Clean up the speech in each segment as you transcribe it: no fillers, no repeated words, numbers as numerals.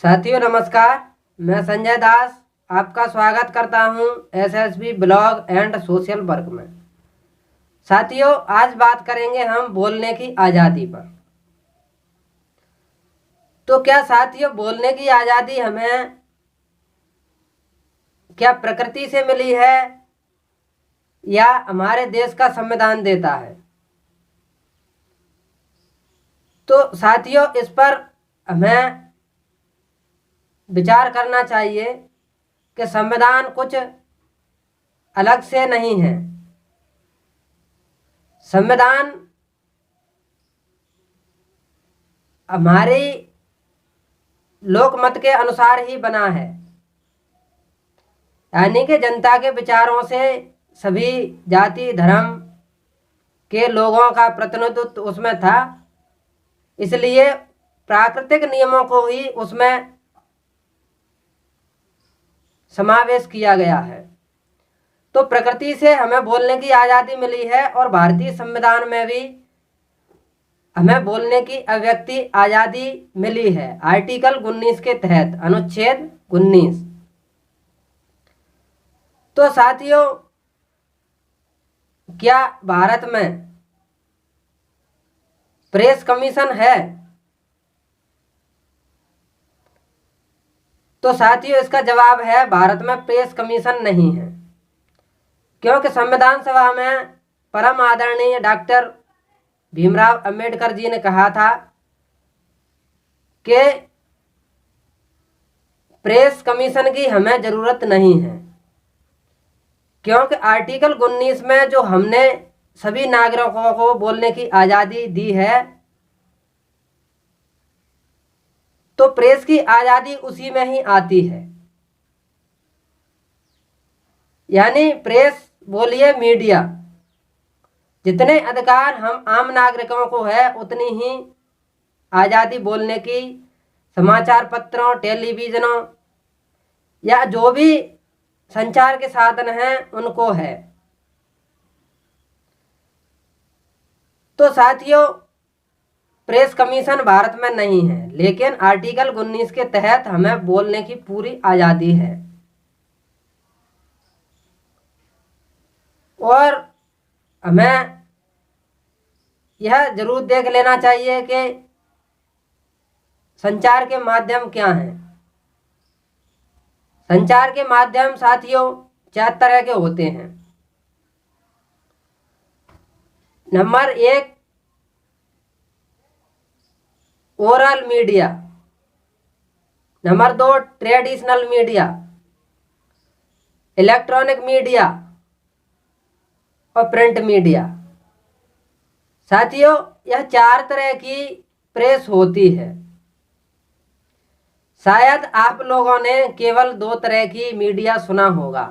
साथियों नमस्कार। मैं संजय दास आपका स्वागत करता हूं SSB blog and social work में। साथियों आज बात करेंगे हम बोलने की आज़ादी पर। तो क्या साथियों बोलने की आज़ादी हमें क्या प्रकृति से मिली है या हमारे देश का संविधान देता है? तो साथियों इस पर हमें विचार करना चाहिए कि संविधान कुछ अलग से नहीं है। संविधान हमारी लोकमत के अनुसार ही बना है, यानी कि जनता के विचारों से सभी जाति धर्म के लोगों का प्रतिनिधित्व उसमें था, इसलिए प्राकृतिक नियमों को ही उसमें समावेश किया गया है। तो प्रकृति से हमें बोलने की आज़ादी मिली है और भारतीय संविधान में भी हमें बोलने की अभिव्यक्ति आज़ादी मिली है आर्टिकल 19 के तहत, अनुच्छेद 19। तो साथियों क्या भारत में प्रेस कमीशन है? तो साथियों इसका जवाब है भारत में प्रेस कमीशन नहीं है, क्योंकि संविधान सभा में परम आदरणीय डॉक्टर भीमराव अंबेडकर जी ने कहा था कि प्रेस कमीशन की हमें ज़रूरत नहीं है, क्योंकि आर्टिकल 19 में जो हमने सभी नागरिकों को बोलने की आज़ादी दी है, तो प्रेस की आज़ादी उसी में ही आती है। यानी प्रेस बोलिए मीडिया, जितने अधिकार हम आम नागरिकों को है उतनी ही आज़ादी बोलने की समाचार पत्रों, टेलीविज़नों या जो भी संचार के साधन हैं उनको है। तो साथियों प्रेस कमीशन भारत में नहीं है, लेकिन आर्टिकल 19 के तहत हमें बोलने की पूरी आज़ादी है। और हमें यह जरूर देख लेना चाहिए कि संचार के माध्यम क्या हैं। संचार के माध्यम साथियों 4 तरह के होते हैं। Number 1 oral media, number 2 traditional media, electronic media और प्रिंट मीडिया। साथियों यह 4 तरह की प्रेस होती है। शायद आप लोगों ने केवल 2 तरह की मीडिया सुना होगा,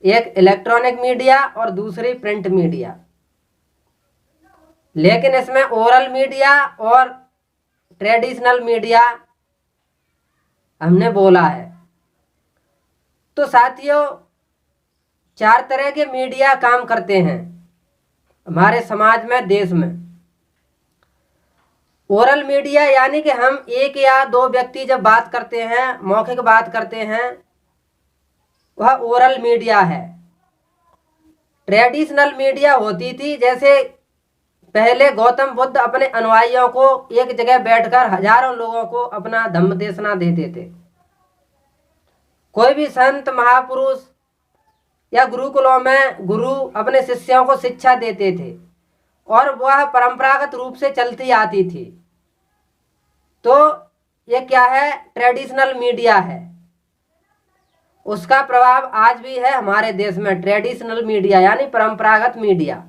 एक इलेक्ट्रॉनिक मीडिया और दूसरी प्रिंट मीडिया, लेकिन इसमें ओरल मीडिया और ट्रेडिशनल मीडिया हमने बोला है। तो साथियों 4 तरह के मीडिया काम करते हैं हमारे समाज में, देश में। ओरल मीडिया यानी कि हम 1 या 2 व्यक्ति जब बात करते हैं, मौखिक बात करते हैं, वह ओरल मीडिया है। ट्रेडिशनल मीडिया होती थी जैसे पहले गौतम बुद्ध अपने अनुयायियों को एक जगह बैठकर हजारों लोगों को अपना धम्म देशना देते थे। कोई भी संत महापुरुष या गुरुकुलों में गुरु अपने शिष्यों को शिक्षा देते थे और वह परंपरागत रूप से चलती आती थी। तो ये क्या है? ट्रेडिशनल मीडिया है। उसका प्रभाव आज भी है हमारे देश में, ट्रेडिशनल मीडिया यानी परंपरागत मीडिया।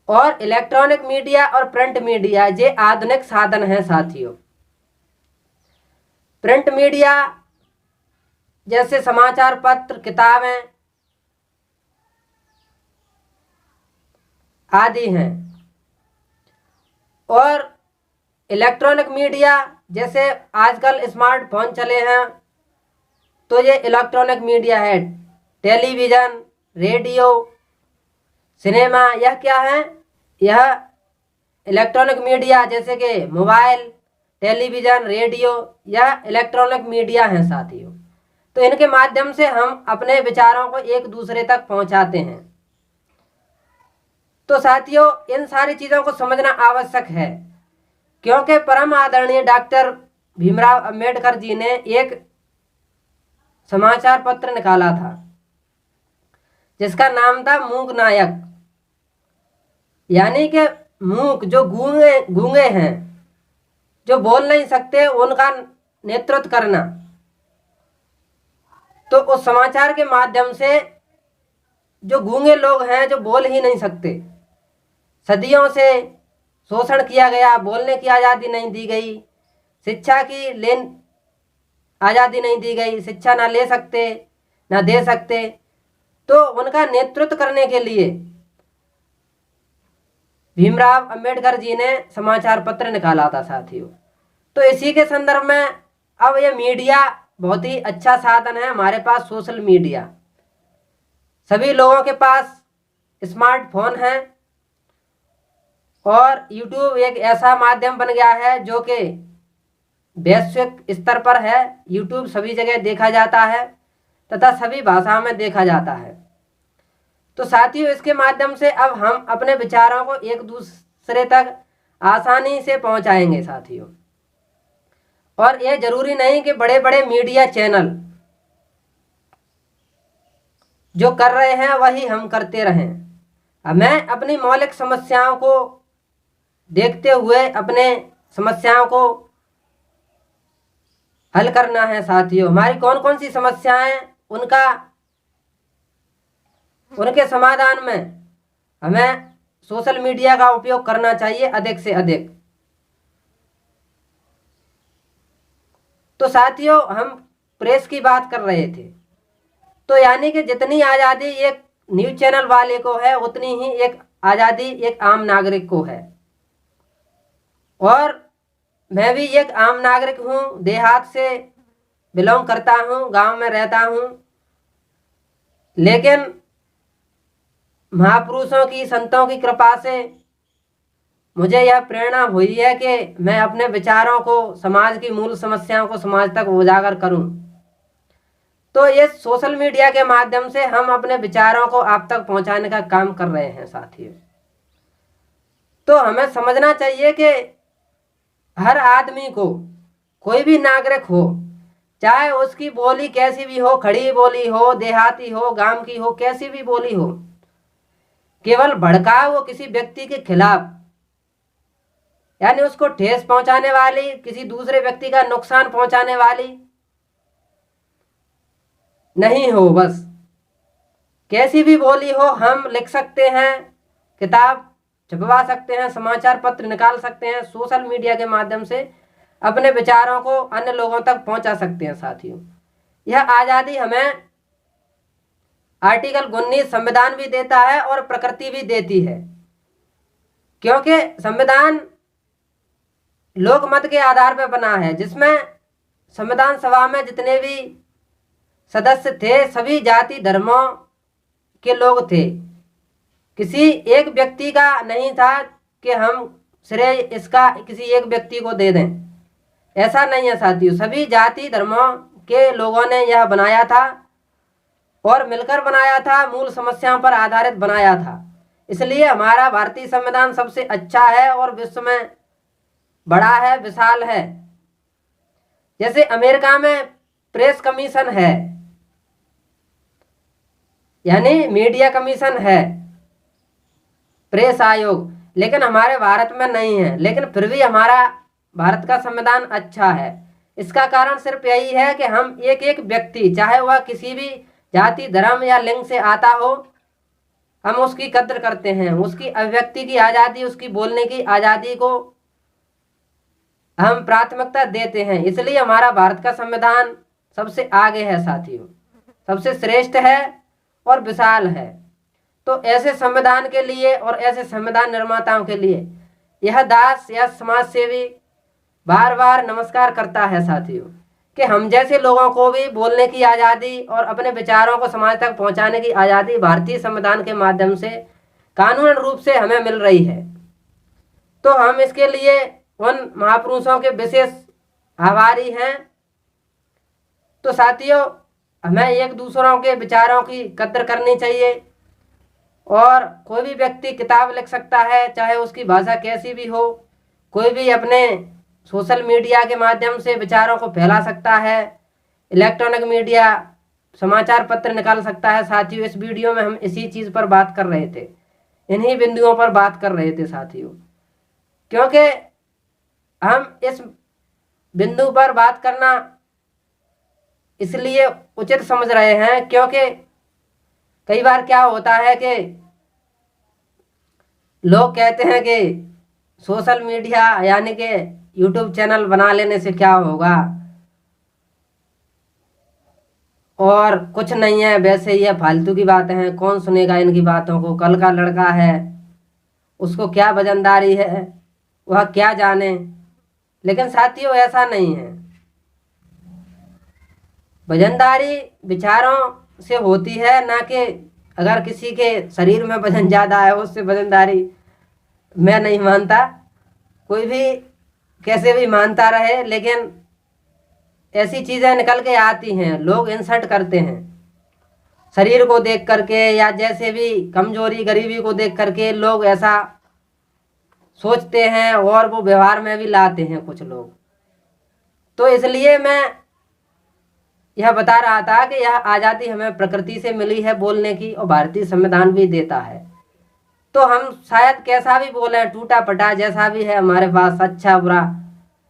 और इलेक्ट्रॉनिक मीडिया और प्रिंट मीडिया ये आधुनिक साधन हैं साथियों। प्रिंट मीडिया जैसे समाचार पत्र, किताबें आदि हैं। और इलेक्ट्रॉनिक मीडिया जैसे आजकल स्मार्टफोन चले हैं, तो ये इलेक्ट्रॉनिक मीडिया है। टेलीविज़न, रेडियो, सिनेमा, यह क्या है? यह इलेक्ट्रॉनिक मीडिया जैसे कि मोबाइल, टेलीविज़न, रेडियो या इलेक्ट्रॉनिक मीडिया हैं साथियों। तो इनके माध्यम से हम अपने विचारों को एक दूसरे तक पहुंचाते हैं। तो साथियों, इन सारी चीज़ों को समझना आवश्यक है, क्योंकि परम आदरणीय डॉक्टर भीमराव अंबेडकर जी ने एक समाचार पत्र निकाला था जिसका नाम था मूक नायक, यानी कि मूक जो गूंगे हैं, जो बोल नहीं सकते, उनका नेतृत्व करना। तो उस समाचार के माध्यम से जो गूंगे लोग हैं, जो बोल ही नहीं सकते, सदियों से शोषण किया गया, बोलने की आज़ादी नहीं दी गई, शिक्षा की आज़ादी नहीं दी गई, शिक्षा ना ले सकते ना दे सकते, तो उनका नेतृत्व करने के लिए भीमराव अंबेडकर जी ने समाचार पत्र निकाला था साथियों। तो इसी के संदर्भ में अब ये मीडिया बहुत ही अच्छा साधन है हमारे पास। सोशल मीडिया, सभी लोगों के पास स्मार्टफोन है और यूट्यूब एक ऐसा माध्यम बन गया है जो कि वैश्विक स्तर पर है। यूट्यूब सभी जगह देखा जाता है तथा सभी भाषाओं में देखा जाता है। तो साथियों, इसके माध्यम से अब हम अपने विचारों को एक दूसरे तक आसानी से पहुंचाएंगे साथियों। और यह जरूरी नहीं कि बड़े बड़े मीडिया चैनल जो कर रहे हैं वही हम करते रहें। हमें अपनी मौलिक समस्याओं को देखते हुए अपने समस्याओं को हल करना है साथियों। हमारी कौन कौन सी समस्याएं, उनके समाधान में हमें सोशल मीडिया का उपयोग करना चाहिए अधिक से अधिक। तो साथियों, हम प्रेस की बात कर रहे थे, तो यानी कि जितनी आज़ादी एक न्यूज़ चैनल वाले को है उतनी ही एक आज़ादी एक आम नागरिक को है। और मैं भी एक आम नागरिक हूँ, देहात से बिलोंग करता हूँ, गांव में रहता हूँ, लेकिन महापुरुषों की, संतों की कृपा से मुझे यह प्रेरणा हुई है कि मैं अपने विचारों को, समाज की मूल समस्याओं को समाज तक उजागर करूं। तो ये सोशल मीडिया के माध्यम से हम अपने विचारों को आप तक पहुंचाने का काम कर रहे हैं साथियों। तो हमें समझना चाहिए कि हर आदमी को, कोई भी नागरिक हो, चाहे उसकी बोली कैसी भी हो, खड़ी बोली हो, देहाती हो, गांव की हो, कैसी भी बोली हो, केवल भड़काव वो किसी व्यक्ति के खिलाफ, यानी उसको ठेस पहुंचाने वाली, किसी दूसरे व्यक्ति का नुकसान पहुंचाने वाली नहीं हो। बस कैसी भी बोली हो, हम लिख सकते हैं, किताब छपवा सकते हैं, समाचार पत्र निकाल सकते हैं, सोशल मीडिया के माध्यम से अपने विचारों को अन्य लोगों तक पहुंचा सकते हैं साथियों। यह आज़ादी हमें आर्टिकल 19 संविधान भी देता है और प्रकृति भी देती है, क्योंकि संविधान लोकमत के आधार पर बना है, जिसमें संविधान सभा में जितने भी सदस्य थे सभी जाति धर्मों के लोग थे। किसी एक व्यक्ति का नहीं था कि हम श्रेय इसका किसी एक व्यक्ति को दे दें, ऐसा नहीं है साथियों। सभी जाति धर्मों के लोगों ने यह बनाया था और मिलकर बनाया था, मूल समस्याओं पर आधारित बनाया था। इसलिए हमारा भारतीय संविधान सबसे अच्छा है और विश्व में बड़ा है, विशाल है। जैसे अमेरिका में प्रेस कमीशन है, यानी मीडिया कमीशन है, प्रेस आयोग, लेकिन हमारे भारत में नहीं है। लेकिन फिर भी हमारा भारत का संविधान अच्छा है। इसका कारण सिर्फ यही है कि हम एक एक व्यक्ति, चाहे वह किसी भी जाति धर्म या लिंग से आता हो, हम उसकी कद्र करते हैं, उसकी अभिव्यक्ति की आज़ादी, उसकी बोलने की आज़ादी को हम प्राथमिकता देते हैं। इसलिए हमारा भारत का संविधान सबसे आगे है साथियों, सबसे श्रेष्ठ है और विशाल है। तो ऐसे संविधान के लिए और ऐसे संविधान निर्माताओं के लिए यह दास या समाज सेवी बार बार नमस्कार करता है साथियों, कि हम जैसे लोगों को भी बोलने की आज़ादी और अपने विचारों को समाज तक पहुंचाने की आज़ादी भारतीय संविधान के माध्यम से कानूनन रूप से हमें मिल रही है। तो हम इसके लिए उन महापुरुषों के विशेष आभारी हैं। तो साथियों, हमें एक दूसरों के विचारों की कद्र करनी चाहिए। और कोई भी व्यक्ति किताब लिख सकता है, चाहे उसकी भाषा कैसी भी हो। कोई भी अपने सोशल मीडिया के माध्यम से विचारों को फैला सकता है। इलेक्ट्रॉनिक मीडिया, समाचार पत्र निकाल सकता है। साथियों, इस वीडियो में हम इसी चीज़ पर बात कर रहे थे, इन्हीं बिंदुओं पर बात कर रहे थे साथियों, क्योंकि हम इस बिंदु पर बात करना इसलिए उचित समझ रहे हैं क्योंकि कई बार क्या होता है कि लोग कहते हैं कि सोशल मीडिया यानी कि यूट्यूब चैनल बना लेने से क्या होगा, और कुछ नहीं है, वैसे ये फालतू की बातें हैं, कौन सुनेगा इनकी बातों को। कल का लड़का है, उसको क्या वजनदारी है, वह क्या जाने। लेकिन साथियों, ऐसा नहीं है। वजनदारी विचारों से होती है, ना कि अगर किसी के शरीर में वजन ज़्यादा है उससे वजनदारी। मैं नहीं मानता, कोई भी कैसे भी मानता रहे, लेकिन ऐसी चीज़ें निकल के आती हैं, लोग इंसल्ट करते हैं शरीर को देख करके, या जैसे भी कमजोरी गरीबी को देख करके लोग ऐसा सोचते हैं और वो व्यवहार में भी लाते हैं कुछ लोग। तो इसलिए मैं यह बता रहा था कि यह आज़ादी हमें प्रकृति से मिली है बोलने की, और भारतीय संविधान भी देता है। तो हम शायद कैसा भी बोलें, टूटा फटा जैसा भी है हमारे पास, अच्छा बुरा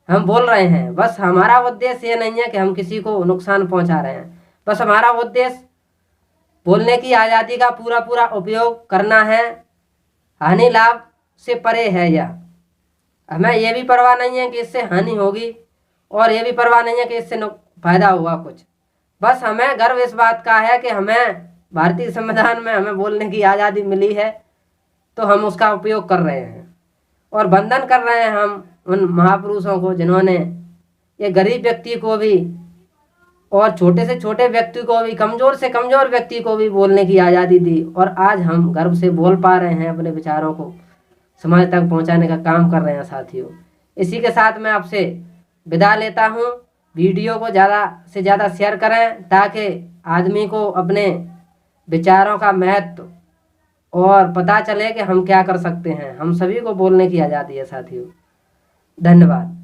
हम बोल रहे हैं। बस हमारा उद्देश्य ये नहीं है कि हम किसी को नुकसान पहुंचा रहे हैं। बस हमारा उद्देश्य बोलने की आज़ादी का पूरा पूरा उपयोग करना है, हानि लाभ से परे है यह। हमें ये भी परवाह नहीं है कि इससे हानि होगी, और ये भी परवाह नहीं है कि इससे फायदा होगा कुछ। बस हमें गर्व इस बात का है कि हमें भारतीय संविधान में हमें बोलने की आज़ादी मिली है, तो हम उसका उपयोग कर रहे हैं। और वंदन कर रहे हैं हम उन महापुरुषों को जिन्होंने ये गरीब व्यक्ति को भी, और छोटे से छोटे व्यक्ति को भी, कमज़ोर से कमज़ोर व्यक्ति को भी बोलने की आज़ादी दी। और आज हम गर्व से बोल पा रहे हैं, अपने विचारों को समाज तक पहुंचाने का काम कर रहे हैं साथियों। इसी के साथ मैं आपसे विदा लेता हूं। वीडियो को ज़्यादा से ज़्यादा शेयर करें, ताकि आदमी को अपने विचारों का महत्व और पता चले कि हम क्या कर सकते हैं। हम सभी को बोलने की आज़ादी है साथियों। धन्यवाद।